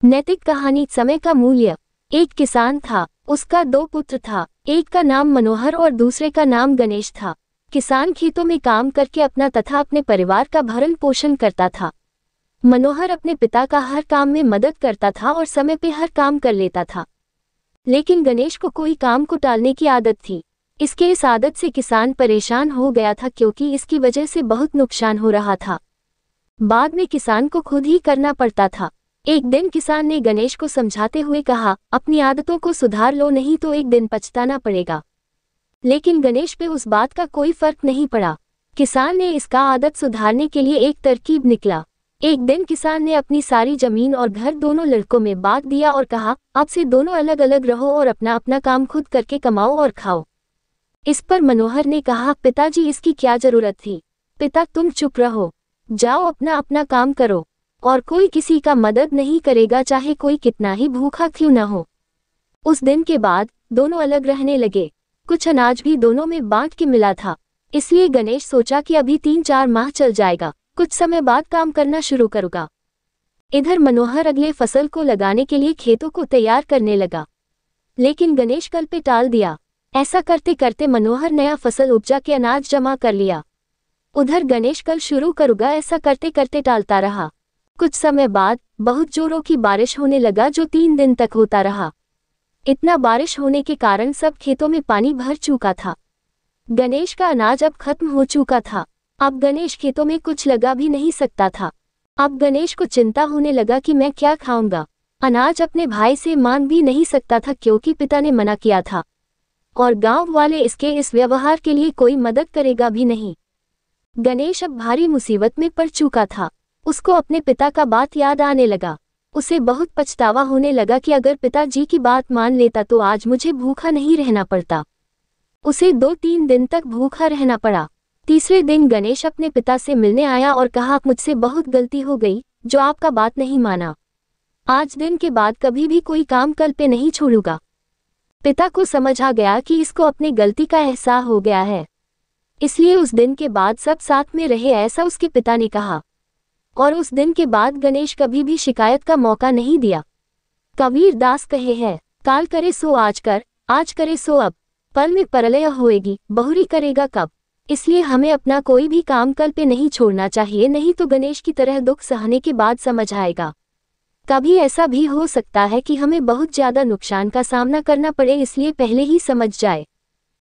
नैतिक कहानी। समय का मूल्य। एक किसान था, उसका 2 पुत्र था। एक का नाम मनोहर और दूसरे का नाम गणेश था। किसान खेतों में काम करके अपना तथा अपने परिवार का भरण पोषण करता था। मनोहर अपने पिता का हर काम में मदद करता था और समय पे हर काम कर लेता था। लेकिन गणेश को कोई काम को टालने की आदत थी। इसके इस आदत से किसान परेशान हो गया था, क्योंकि इसकी वजह से बहुत नुकसान हो रहा था। बाद में किसान को खुद ही करना पड़ता था। एक दिन किसान ने गणेश को समझाते हुए कहा, अपनी आदतों को सुधार लो, नहीं तो एक दिन पछताना पड़ेगा। लेकिन गणेश पे उस बात का कोई फर्क नहीं पड़ा। किसान ने इसका आदत सुधारने के लिए एक तरकीब निकला। एक दिन किसान ने अपनी सारी जमीन और घर दोनों लड़कों में बांट दिया और कहा, अब से दोनों अलग अलग रहो और अपना अपना काम खुद करके कमाओ और खाओ। इस पर मनोहर ने कहा, पिताजी इसकी क्या जरूरत थी। पिता तुम चुप रहो, जाओ अपना अपना काम करो और कोई किसी का मदद नहीं करेगा, चाहे कोई कितना ही भूखा क्यों न हो। उस दिन के बाद दोनों अलग रहने लगे। कुछ अनाज भी दोनों में बांट के मिला था, इसलिए गणेश सोचा कि अभी 3-4 माह चल जाएगा, कुछ समय बाद काम करना शुरू करूंगा। इधर मनोहर अगले फसल को लगाने के लिए खेतों को तैयार करने लगा, लेकिन गणेश कल पे टाल दिया। ऐसा करते करते मनोहर नया फसल उपजा के अनाज जमा कर लिया। उधर गणेश कल शुरू करूंगा ऐसा करते करते टालता रहा। कुछ समय बाद बहुत जोरों की बारिश होने लगा, जो 3 दिन तक होता रहा। इतना बारिश होने के कारण सब खेतों में पानी भर चुका था। गणेश का अनाज अब खत्म हो चुका था। अब गणेश खेतों में कुछ लगा भी नहीं सकता था। अब गणेश को चिंता होने लगा कि मैं क्या खाऊंगा। अनाज अपने भाई से मांग भी नहीं सकता था, क्योंकि पिता ने मना किया था और गांव वाले इसके इस व्यवहार के लिए कोई मदद करेगा भी नहीं। गणेश अब भारी मुसीबत में पड़ चुका था। उसको अपने पिता का बात याद आने लगा। उसे बहुत पछतावा होने लगा कि अगर पिताजी की बात मान लेता तो आज मुझे भूखा नहीं रहना पड़ता। उसे 2-3 दिन तक भूखा रहना पड़ा। तीसरे दिन गणेश अपने पिता से मिलने आया और कहा, मुझसे बहुत गलती हो गई जो आपका बात नहीं माना। आज दिन के बाद कभी भी कोई काम कल पे नहीं छोड़ूंगा। पिता को समझ आ गया कि इसको अपनी गलती का एहसास हो गया है, इसलिए उस दिन के बाद सब साथ में रहे, ऐसा उसके पिता ने कहा। और उस दिन के बाद गणेश कभी भी शिकायत का मौका नहीं दिया। कबीर दास कहे हैं, काल करे सो आज कर, आज करे सो अब, पल में प्रलय होएगी, बहुरी करेगा कब। इसलिए हमें अपना कोई भी काम कल पे नहीं छोड़ना चाहिए, नहीं तो गणेश की तरह दुख सहने के बाद समझ आएगा। कभी ऐसा भी हो सकता है कि हमें बहुत ज्यादा नुकसान का सामना करना पड़े, इसलिए पहले ही समझ जाए।